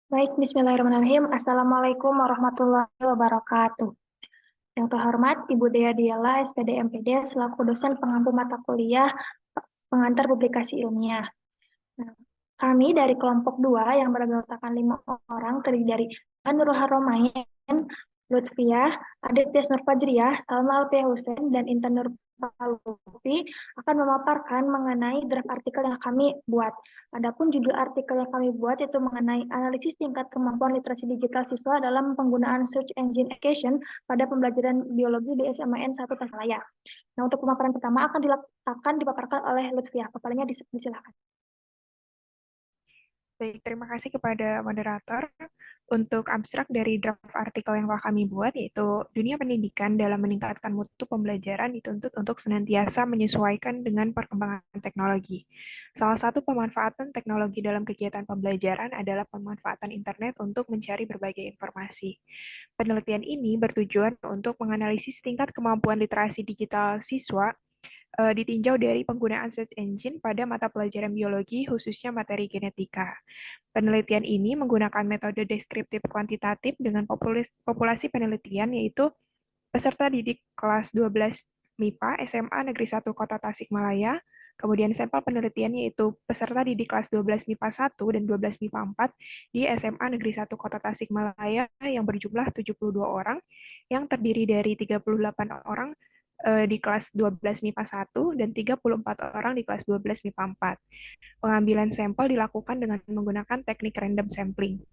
Baik, bismillahirrahmanirrahim. Assalamualaikum warahmatullahi wabarakatuh. Yang terhormat Ibu Dea Diela, SPD MPD, selaku dosen pengampu mata kuliah pengantar publikasi ilmiah. Nah, kami dari kelompok 2 yang beranggotakan 5 orang terdiri dari Nurul Haromain, Lutfiah, Aditya Nurfajriyah, Salma Alfiah Hussein, dan Intan Nurfalufi akan memaparkan mengenai draft artikel yang kami buat. Adapun judul artikel yang kami buat itu mengenai analisis tingkat kemampuan literasi digital siswa dalam penggunaan search engine education pada pembelajaran biologi di SMAN 1 Tasikmalaya. Nah, untuk pemaparan pertama akan dipaparkan oleh Lutfiah. Paparannya disilakan. Baik, terima kasih kepada moderator. Untuk abstrak dari draft artikel yang kami buat, yaitu dunia pendidikan dalam meningkatkan mutu pembelajaran dituntut untuk senantiasa menyesuaikan dengan perkembangan teknologi. Salah satu pemanfaatan teknologi dalam kegiatan pembelajaran adalah pemanfaatan internet untuk mencari berbagai informasi. Penelitian ini bertujuan untuk menganalisis tingkat kemampuan literasi digital siswa ditinjau dari penggunaan search engine pada mata pelajaran biologi, khususnya materi genetika. Penelitian ini menggunakan metode deskriptif kuantitatif dengan populasi penelitian, yaitu peserta didik kelas 12 MIPA SMA Negeri 1 Kota Tasikmalaya, kemudian sampel penelitian yaitu peserta didik kelas 12 MIPA 1 dan 12 MIPA 4 di SMA Negeri 1 Kota Tasikmalaya yang berjumlah 72 orang, yang terdiri dari 38 orang di kelas 12 MIPA 1 dan 34 orang di kelas 12 MIPA 4. Pengambilan sampel dilakukan dengan menggunakan teknik random sampling.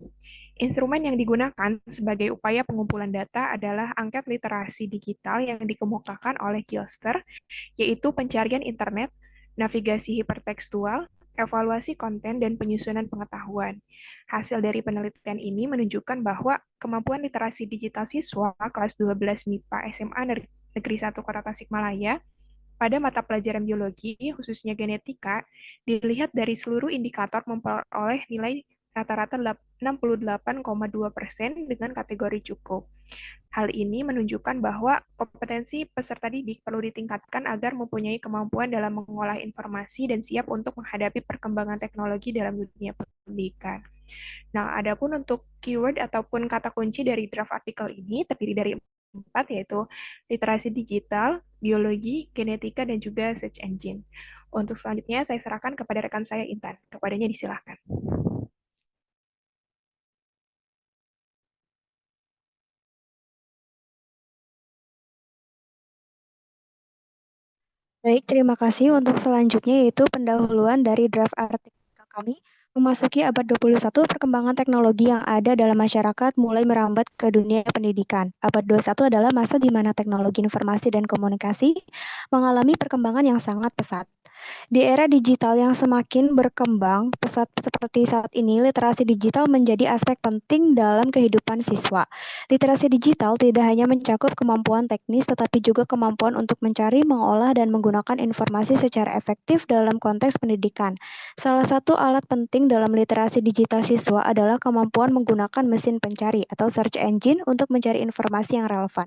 Instrumen yang digunakan sebagai upaya pengumpulan data adalah angket literasi digital yang dikemukakan oleh Gilster, yaitu pencarian internet, navigasi hipertekstual, evaluasi konten, dan penyusunan pengetahuan. Hasil dari penelitian ini menunjukkan bahwa kemampuan literasi digital siswa kelas 12 MIPA SMA Negeri 1 Kota Tasikmalaya pada mata pelajaran biologi, khususnya genetika, dilihat dari seluruh indikator memperoleh nilai rata-rata 68,2% dengan kategori cukup. Hal ini menunjukkan bahwa kompetensi peserta didik perlu ditingkatkan agar mempunyai kemampuan dalam mengolah informasi dan siap untuk menghadapi perkembangan teknologi dalam dunia pendidikan. Nah, adapun untuk keyword ataupun kata kunci dari draft artikel ini terdiri dari 4, yaitu literasi digital, biologi, genetika, dan juga search engine. Untuk selanjutnya, saya serahkan kepada rekan saya, Intan. Kepadanya disilahkan. Baik, terima kasih. Untuk selanjutnya yaitu pendahuluan dari draft artikel kami. Memasuki abad 21, perkembangan teknologi yang ada dalam masyarakat mulai merambat ke dunia pendidikan. Abad 21 adalah masa di mana teknologi informasi dan komunikasi mengalami perkembangan yang sangat pesat. Di era digital yang semakin berkembang pesat seperti saat ini, literasi digital menjadi aspek penting dalam kehidupan siswa. Literasi digital tidak hanya mencakup kemampuan teknis, tetapi juga kemampuan untuk mencari, mengolah, dan menggunakan informasi secara efektif dalam konteks pendidikan. Salah satu alat penting dalam literasi digital siswa adalah kemampuan menggunakan mesin pencari atau search engine untuk mencari informasi yang relevan.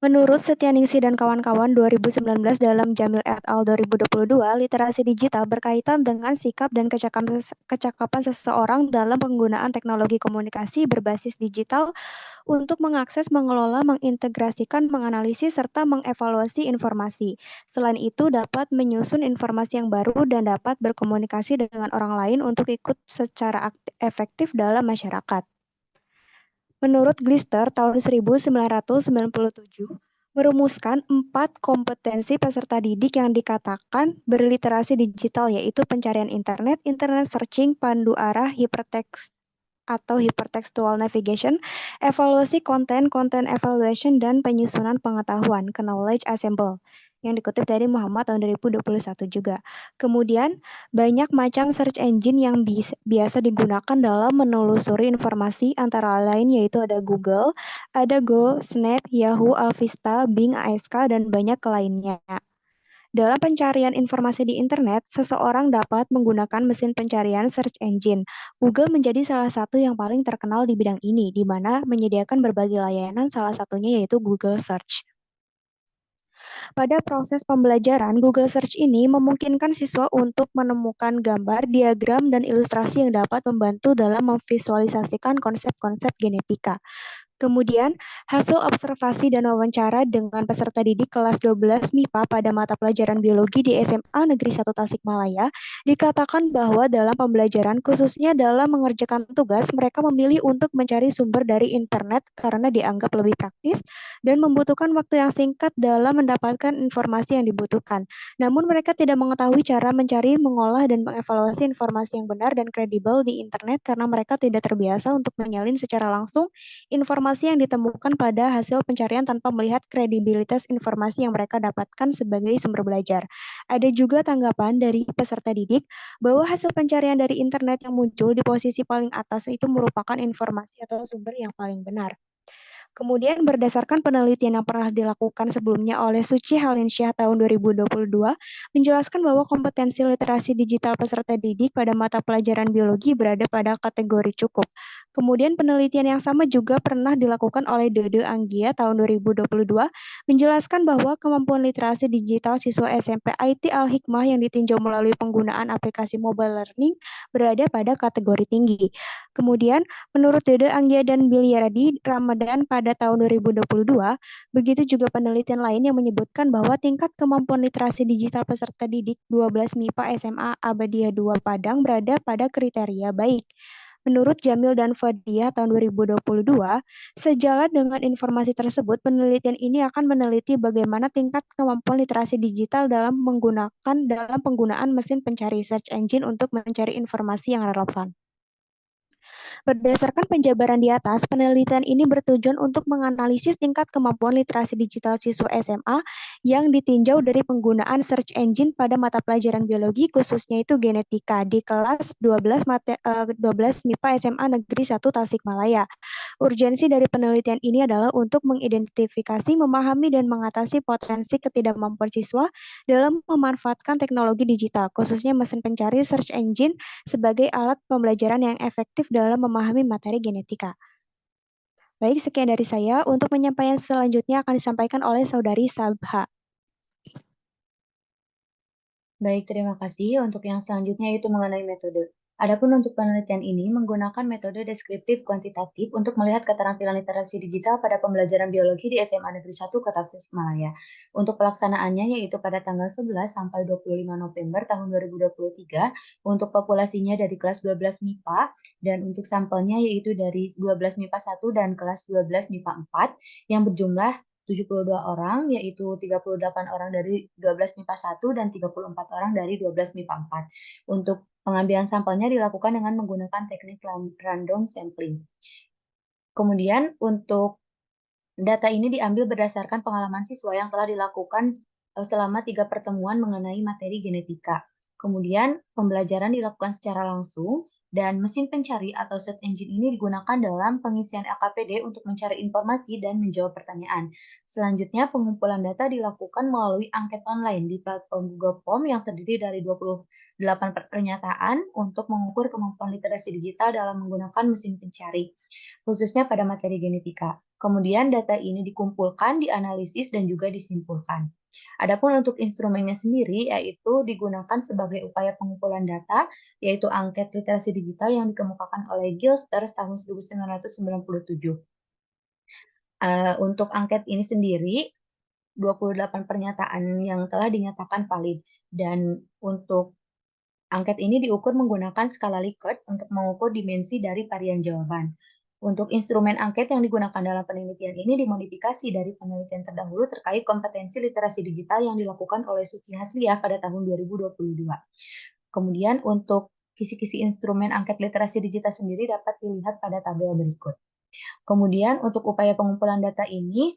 Menurut Setyaningsih dan kawan-kawan 2019 dalam Jamil et al. 2022, literasi digital berkaitan dengan sikap dan kecakapan seseorang dalam penggunaan teknologi komunikasi berbasis digital untuk mengakses, mengelola, mengintegrasikan, menganalisis, serta mengevaluasi informasi. Selain itu, dapat menyusun informasi yang baru dan dapat berkomunikasi dengan orang lain untuk ikut secara efektif dalam masyarakat. Menurut Glister tahun 1997, merumuskan 4 kompetensi peserta didik yang dikatakan berliterasi digital, yaitu pencarian internet, internet searching, pandu arah, hypertext atau hypertextual navigation, evaluasi konten, content evaluation, dan penyusunan pengetahuan, knowledge assemble, yang dikutip dari Muhammad tahun 2021 juga. Kemudian, banyak macam search engine yang biasa digunakan dalam menelusuri informasi, antara lain yaitu ada Google, ada Go, Snap, Yahoo, Alvista, Bing, ASK, dan banyak lainnya. Dalam pencarian informasi di internet, seseorang dapat menggunakan mesin pencarian search engine. Google menjadi salah satu yang paling terkenal di bidang ini, di mana menyediakan berbagai layanan, salah satunya yaitu Google Search. Pada proses pembelajaran, Google Search ini memungkinkan siswa untuk menemukan gambar, diagram, dan ilustrasi yang dapat membantu dalam memvisualisasikan konsep-konsep genetika. Kemudian, hasil observasi dan wawancara dengan peserta didik kelas 12 MIPA pada mata pelajaran biologi di SMA Negeri 1 Tasikmalaya dikatakan bahwa dalam pembelajaran, khususnya dalam mengerjakan tugas, mereka memilih untuk mencari sumber dari internet karena dianggap lebih praktis dan membutuhkan waktu yang singkat dalam mendapatkan informasi yang dibutuhkan. Namun mereka tidak mengetahui cara mencari, mengolah, dan mengevaluasi informasi yang benar dan kredibel di internet karena mereka tidak terbiasa untuk menyalin secara langsung informasi yang ditemukan pada hasil pencarian tanpa melihat kredibilitas informasi yang mereka dapatkan sebagai sumber belajar. Ada juga tanggapan dari peserta didik bahwa hasil pencarian dari internet yang muncul di posisi paling atas itu merupakan informasi atau sumber yang paling benar. Kemudian berdasarkan penelitian yang pernah dilakukan sebelumnya oleh Suci Halinsyah tahun 2022, menjelaskan bahwa kompetensi literasi digital peserta didik pada mata pelajaran biologi berada pada kategori cukup. Kemudian penelitian yang sama juga pernah dilakukan oleh Dede Anggia tahun 2022, menjelaskan bahwa kemampuan literasi digital siswa SMP IT Al-Hikmah yang ditinjau melalui penggunaan aplikasi mobile learning berada pada kategori tinggi. Kemudian menurut Dede Anggia dan Biliaradi Ramadan pada tahun 2022, begitu juga penelitian lain yang menyebutkan bahwa tingkat kemampuan literasi digital peserta didik 12 MIPA SMA Abadiah 2 Padang berada pada kriteria baik. Menurut Jamil dan Fadiah tahun 2022, sejalan dengan informasi tersebut, penelitian ini akan meneliti bagaimana tingkat kemampuan literasi digital dalam penggunaan mesin pencari search engine untuk mencari informasi yang relevan. Berdasarkan penjabaran di atas, penelitian ini bertujuan untuk menganalisis tingkat kemampuan literasi digital siswa SMA yang ditinjau dari penggunaan search engine pada mata pelajaran biologi, khususnya itu genetika, di kelas 12 MIPA SMA Negeri 1 Tasikmalaya. Urgensi dari penelitian ini adalah untuk mengidentifikasi, memahami, dan mengatasi potensi ketidakmampuan siswa dalam memanfaatkan teknologi digital, khususnya mesin pencari search engine sebagai alat pembelajaran yang efektif dalam memahami materi genetika. Baik, sekian dari saya. Untuk penyampaian selanjutnya akan disampaikan oleh Saudari Sabha. Baik, terima kasih. Untuk yang selanjutnya itu mengenai metode. Adapun untuk penelitian ini menggunakan metode deskriptif kuantitatif untuk melihat keterampilan literasi digital pada pembelajaran biologi di SMA Negeri 1 Kota Tasikmalaya. Untuk pelaksanaannya yaitu pada tanggal 11 sampai 25 November tahun 2023 untuk populasinya dari kelas 12 MIPA dan untuk sampelnya yaitu dari 12 MIPA 1 dan kelas 12 MIPA 4 yang berjumlah 72 orang, yaitu 38 orang dari 12 MIPA 1 dan 34 orang dari 12 MIPA 4. Untuk pengambilan sampelnya dilakukan dengan menggunakan teknik random sampling. Kemudian untuk data ini diambil berdasarkan pengalaman siswa yang telah dilakukan selama 3 pertemuan mengenai materi genetika. Kemudian pembelajaran dilakukan secara langsung dan mesin pencari atau search engine ini digunakan dalam pengisian LKPD untuk mencari informasi dan menjawab pertanyaan. Selanjutnya, pengumpulan data dilakukan melalui angket online di platform Google Form yang terdiri dari 28 pernyataan untuk mengukur kemampuan literasi digital dalam menggunakan mesin pencari, khususnya pada materi genetika. Kemudian data ini dikumpulkan, dianalisis, dan juga disimpulkan. Adapun untuk instrumennya sendiri, yaitu digunakan sebagai upaya pengumpulan data, yaitu angket literasi digital yang dikemukakan oleh Gilster tahun 1997. Untuk angket ini sendiri, 28 pernyataan yang telah dinyatakan valid. Dan untuk angket ini diukur menggunakan skala Likert untuk mengukur dimensi dari varian jawaban. Untuk instrumen angket yang digunakan dalam penelitian ini dimodifikasi dari penelitian terdahulu terkait kompetensi literasi digital yang dilakukan oleh Suci Hasliah pada tahun 2022. Kemudian untuk kisi-kisi instrumen angket literasi digital sendiri dapat dilihat pada tabel berikut. Kemudian untuk upaya pengumpulan data ini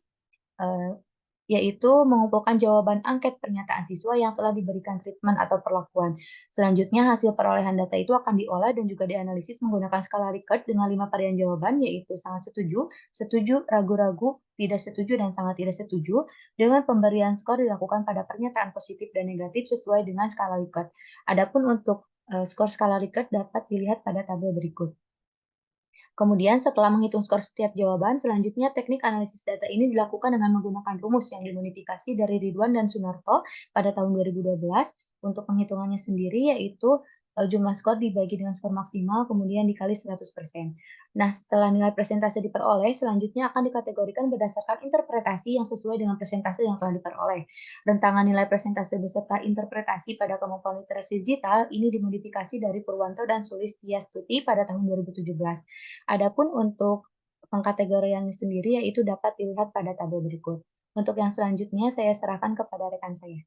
yaitu mengumpulkan jawaban angket pernyataan siswa yang telah diberikan treatment atau perlakuan. Selanjutnya, hasil perolehan data itu akan diolah dan juga dianalisis menggunakan skala Likert dengan 5 varian jawaban, yaitu sangat setuju, setuju, ragu-ragu, tidak setuju, dan sangat tidak setuju, dengan pemberian skor dilakukan pada pernyataan positif dan negatif sesuai dengan skala Likert. Adapun untuk skor skala Likert dapat dilihat pada tabel berikut. Kemudian setelah menghitung skor setiap jawaban, selanjutnya teknik analisis data ini dilakukan dengan menggunakan rumus yang dimodifikasi dari Ridwan dan Sunarto pada tahun 2012. Untuk penghitungannya sendiri yaitu jumlah skor dibagi dengan skor maksimal kemudian dikali 100%. Nah, setelah nilai presentase diperoleh, selanjutnya akan dikategorikan berdasarkan interpretasi yang sesuai dengan presentase yang telah diperoleh. Rentangan nilai presentase beserta interpretasi pada kemampuan literasi digital ini dimodifikasi dari Purwanto dan Sulistiastuti pada tahun 2017. Adapun untuk pengkategoriannya sendiri yaitu dapat dilihat pada tabel berikut. Untuk yang selanjutnya saya serahkan kepada rekan saya.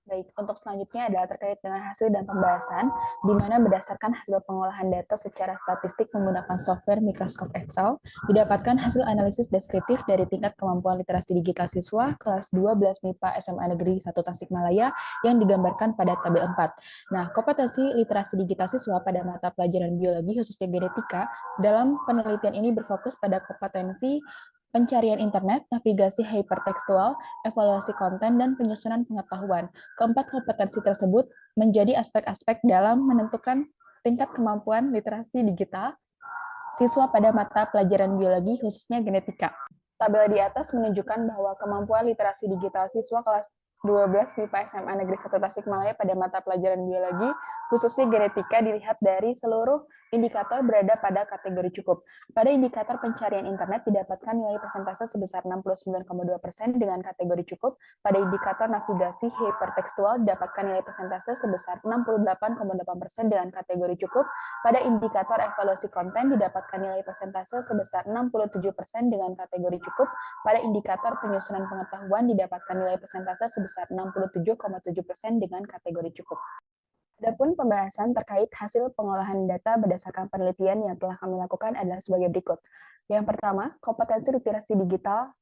Baik, untuk selanjutnya adalah terkait dengan hasil dan pembahasan, di mana berdasarkan hasil pengolahan data secara statistik menggunakan software Microsoft Excel, didapatkan hasil analisis deskriptif dari tingkat kemampuan literasi digital siswa kelas 12 MIPA SMA Negeri 1 Tasikmalaya yang digambarkan pada tabel 4. Nah, kompetensi literasi digital siswa pada mata pelajaran biologi khususnya genetika dalam penelitian ini berfokus pada kompetensi pencarian internet, navigasi hypertekstual, evaluasi konten, dan penyusunan pengetahuan. Keempat kompetensi tersebut menjadi aspek-aspek dalam menentukan tingkat kemampuan literasi digital siswa pada mata pelajaran biologi khususnya genetika. Tabel di atas menunjukkan bahwa kemampuan literasi digital siswa kelas 12 MIPA SMA Negeri 1 Tasikmalaya pada mata pelajaran biologi khususnya genetika dilihat dari seluruh indikator berada pada kategori cukup. Pada indikator pencarian internet didapatkan nilai persentase sebesar 69,2% dengan kategori cukup. Pada indikator navigasi hypertekstual didapatkan nilai persentase sebesar 68,8% dengan kategori cukup. Pada indikator evaluasi konten didapatkan nilai persentase sebesar 67% dengan kategori cukup. Pada indikator penyusunan pengetahuan didapatkan nilai persentase sebesar 67,7% dengan kategori cukup. Adapun pembahasan terkait hasil pengolahan data berdasarkan penelitian yang telah kami lakukan adalah sebagai berikut. Yang pertama, kompetensi literasi digital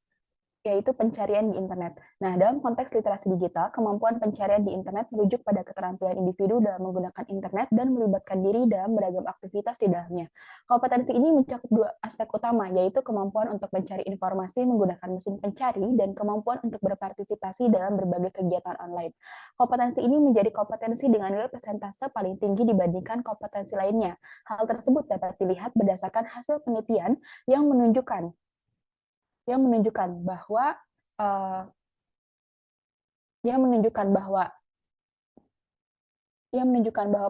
yaitu pencarian di internet. Nah, dalam konteks literasi digital, kemampuan pencarian di internet merujuk pada keterampilan individu dalam menggunakan internet dan melibatkan diri dalam beragam aktivitas di dalamnya. Kompetensi ini mencakup dua aspek utama, yaitu kemampuan untuk mencari informasi menggunakan mesin pencari dan kemampuan untuk berpartisipasi dalam berbagai kegiatan online. Kompetensi ini menjadi kompetensi dengan nilai persentase paling tinggi dibandingkan kompetensi lainnya. Hal tersebut dapat dilihat berdasarkan hasil penelitian yang menunjukkan bahwa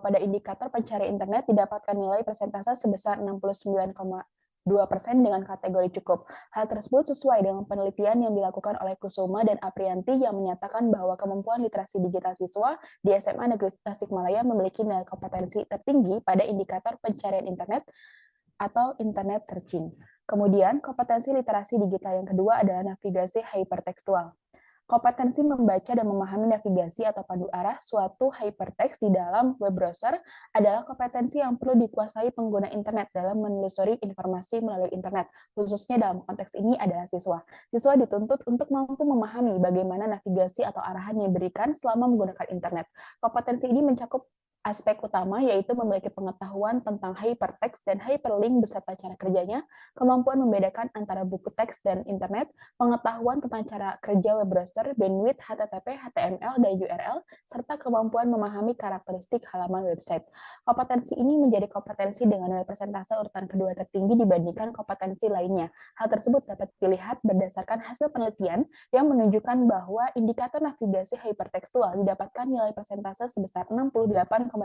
pada indikator pencarian internet didapatkan nilai persentase sebesar 69,2% dengan kategori cukup. Hal tersebut sesuai dengan penelitian yang dilakukan oleh Kusuma dan Aprianti yang menyatakan bahwa kemampuan literasi digital siswa di SMA Negeri Tasikmalaya memiliki nilai kompetensi tertinggi pada indikator pencarian internet atau internet searching. Kemudian, kompetensi literasi digital yang kedua adalah navigasi hypertekstual. Kompetensi membaca dan memahami navigasi atau pandu arah suatu hypertext di dalam web browser adalah kompetensi yang perlu dikuasai pengguna internet dalam menelusuri informasi melalui internet. Khususnya dalam konteks ini adalah siswa. Siswa dituntut untuk mampu memahami bagaimana navigasi atau arahan yang diberikan selama menggunakan internet. Kompetensi ini mencakup aspek utama yaitu memiliki pengetahuan tentang hypertext dan hyperlink beserta cara kerjanya, kemampuan membedakan antara buku teks dan internet, pengetahuan tentang cara kerja web browser, bandwidth, HTTP, HTML, dan URL, serta kemampuan memahami karakteristik halaman website. Kompetensi ini menjadi kompetensi dengan nilai persentase urutan kedua tertinggi dibandingkan kompetensi lainnya. Hal tersebut dapat dilihat berdasarkan hasil penelitian yang menunjukkan bahwa indikator navigasi hypertekstual didapatkan nilai persentase sebesar 68,8%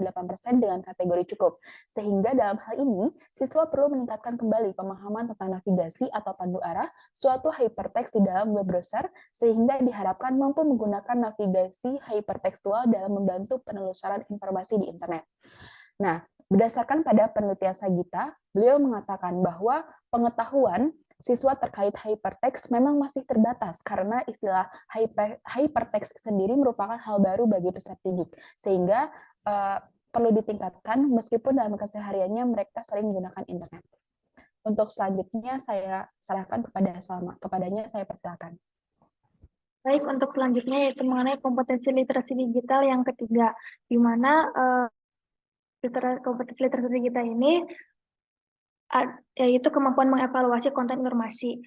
dengan kategori cukup. Sehingga dalam hal ini, siswa perlu meningkatkan kembali pemahaman tentang navigasi atau pandu arah suatu hypertext di dalam web browser, sehingga diharapkan mampu menggunakan navigasi hypertekstual dalam membantu penelusuran informasi di internet. Nah, berdasarkan pada penelitian Sagita, beliau mengatakan bahwa pengetahuan siswa terkait hypertext memang masih terbatas karena istilah hypertext sendiri merupakan hal baru bagi peserta didik, sehingga perlu ditingkatkan meskipun dalam kesehariannya mereka sering menggunakan internet. Untuk selanjutnya saya serahkan kepadanya saya persilakan. Baik, untuk selanjutnya yaitu mengenai kompetensi literasi digital yang ketiga, di mana kompetensi literasi digital ini yaitu kemampuan mengevaluasi konten informasi.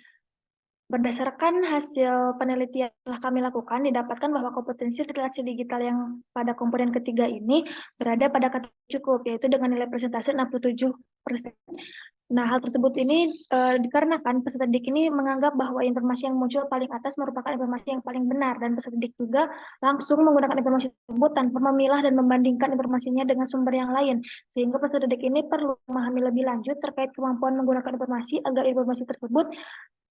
Berdasarkan hasil penelitian yang telah kami lakukan, didapatkan bahwa kompetensi literasi digital yang pada komponen ketiga ini berada pada kategori cukup, yaitu dengan nilai persentase 67%. Nah, hal tersebut ini dikarenakan peserta didik ini menganggap bahwa informasi yang muncul paling atas merupakan informasi yang paling benar, dan peserta didik juga langsung menggunakan informasi tersebut tanpa memilah dan membandingkan informasinya dengan sumber yang lain, sehingga peserta didik ini perlu memahami lebih lanjut terkait kemampuan menggunakan informasi agar informasi tersebut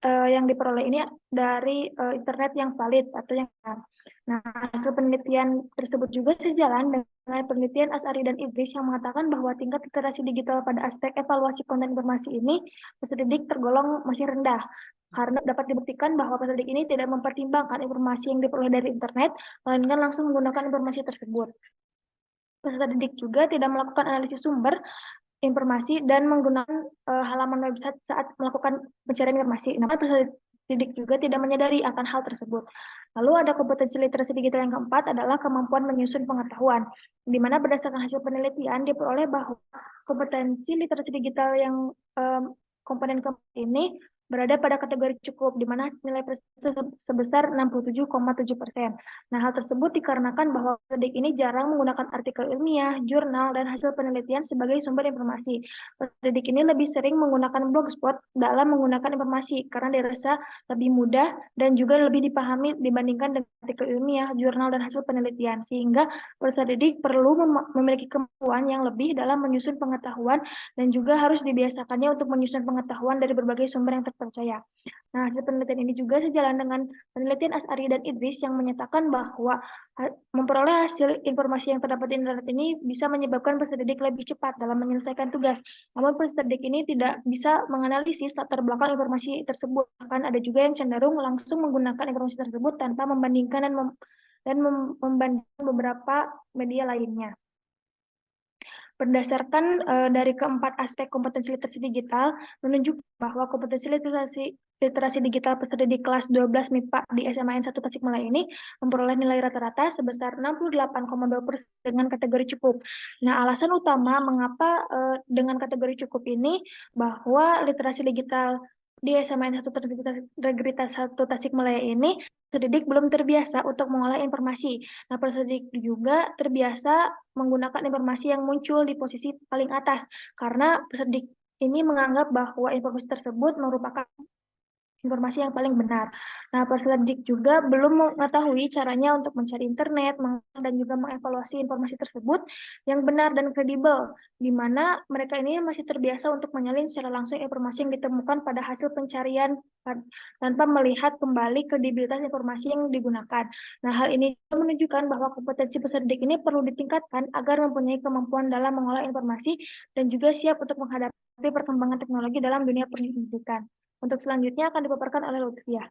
yang diperoleh ini dari internet yang valid atau yang benar. Nah, hasil penelitian tersebut juga sejalan dengan penelitian Asari dan Idris yang mengatakan bahwa tingkat literasi digital pada aspek evaluasi konten informasi ini peserta didik tergolong masih rendah, karena dapat dibuktikan bahwa peserta didik ini tidak mempertimbangkan informasi yang diperoleh dari internet, melainkan langsung menggunakan informasi tersebut. Peserta didik juga tidak melakukan analisis sumber informasi dan menggunakan halaman website saat melakukan pencarian informasi. Namun peserta didik juga tidak menyadari akan hal tersebut. Lalu ada kompetensi literasi digital yang keempat adalah kemampuan menyusun pengetahuan, di mana berdasarkan hasil penelitian diperoleh bahwa kompetensi literasi digital yang komponen keempat ini berada pada kategori cukup, di mana nilai sebesar 67,7%. Nah, hal tersebut dikarenakan bahwa pendidik ini jarang menggunakan artikel ilmiah, jurnal, dan hasil penelitian sebagai sumber informasi. Pendidik ini lebih sering menggunakan blogspot dalam menggunakan informasi, karena dirasa lebih mudah dan juga lebih dipahami dibandingkan dengan artikel ilmiah, jurnal, dan hasil penelitian. Sehingga peserta didik perlu memiliki kemampuan yang lebih dalam menyusun pengetahuan dan juga harus dibiasakannya untuk menyusun pengetahuan dari berbagai sumber yang terpercaya. Nah, hasil penelitian ini juga sejalan dengan penelitian Asari dan Idris yang menyatakan bahwa memperoleh hasil informasi yang terdapat di internet ini bisa menyebabkan peserta didik lebih cepat dalam menyelesaikan tugas. Namun peserta didik ini tidak bisa menganalisis latar belakang informasi tersebut. Bahkan ada juga yang cenderung langsung menggunakan informasi tersebut tanpa membandingkan dan membandingkan beberapa media lainnya. Berdasarkan dari keempat aspek kompetensi literasi digital, menunjukkan bahwa kompetensi literasi digital peserta di kelas 12 MIPA di SMAN 1 Tasikmalaya ini memperoleh nilai rata-rata sebesar 68,2% dengan kategori cukup. Nah, alasan utama mengapa dengan kategori cukup ini bahwa literasi digital di SMAN 1 Integritas 1 Tasikmalaya ini peserta didik belum terbiasa untuk mengolah informasi. Nah, peserta didik juga terbiasa menggunakan informasi yang muncul di posisi paling atas, karena peserta didik ini menganggap bahwa informasi tersebut merupakan informasi yang paling benar. Nah, peserta didik juga belum mengetahui caranya untuk mencari internet dan juga mengevaluasi informasi tersebut yang benar dan kredibel, di mana mereka ini masih terbiasa untuk menyalin secara langsung informasi yang ditemukan pada hasil pencarian tanpa melihat kembali kredibilitas informasi yang digunakan. Nah, hal ini menunjukkan bahwa kompetensi peserta didik ini perlu ditingkatkan agar mempunyai kemampuan dalam mengolah informasi dan juga siap untuk menghadapi perkembangan teknologi dalam dunia pendidikan. Untuk selanjutnya akan dipaparkan oleh Lutfia.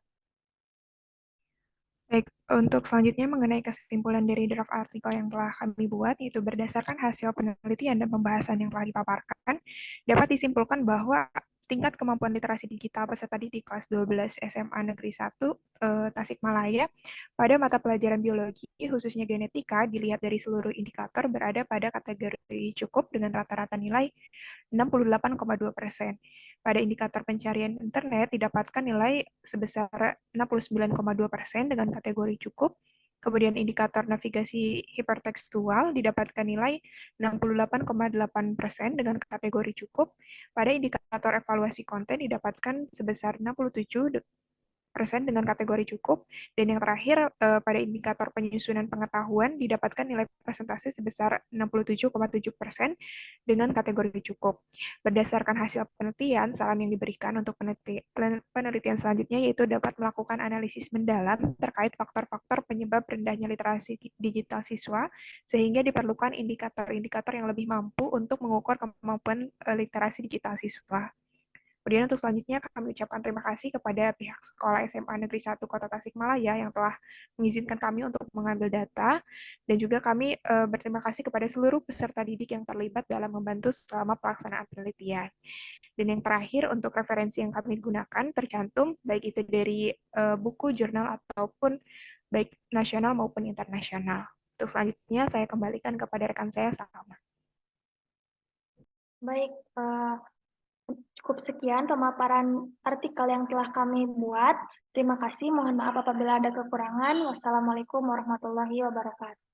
Baik, untuk selanjutnya mengenai kesimpulan dari draft artikel yang telah kami buat, yaitu berdasarkan hasil penelitian dan pembahasan yang telah dipaparkan, dapat disimpulkan bahwa tingkat kemampuan literasi digital peserta didik kelas 12 SMA Negeri 1 Tasikmalaya pada mata pelajaran biologi, khususnya genetika, dilihat dari seluruh indikator berada pada kategori cukup dengan rata-rata nilai 68,2%. Pada indikator pencarian internet didapatkan nilai sebesar 69,2% dengan kategori cukup. Kemudian indikator navigasi hipertekstual didapatkan nilai 68,8% dengan kategori cukup. Pada indikator evaluasi konten didapatkan sebesar 67% dengan kategori cukup, dan yang terakhir pada indikator penyusunan pengetahuan didapatkan nilai persentase sebesar 67,7% dengan kategori cukup. Berdasarkan hasil penelitian, saran yang diberikan untuk penelitian selanjutnya yaitu dapat melakukan analisis mendalam terkait faktor-faktor penyebab rendahnya literasi digital siswa, sehingga diperlukan indikator-indikator yang lebih mampu untuk mengukur kemampuan literasi digital siswa. Kemudian untuk selanjutnya kami ucapkan terima kasih kepada pihak Sekolah SMA Negeri 1 Kota Tasikmalaya yang telah mengizinkan kami untuk mengambil data, dan juga kami berterima kasih kepada seluruh peserta didik yang terlibat dalam membantu selama pelaksanaan penelitian. Dan yang terakhir, untuk referensi yang kami gunakan tercantum baik itu dari buku, jurnal, ataupun baik nasional maupun internasional. Untuk selanjutnya saya kembalikan kepada rekan saya, Salma. Baik, Cukup sekian pemaparan artikel yang telah kami buat. Terima kasih. Mohon maaf apabila ada kekurangan. Wassalamualaikum warahmatullahi wabarakatuh.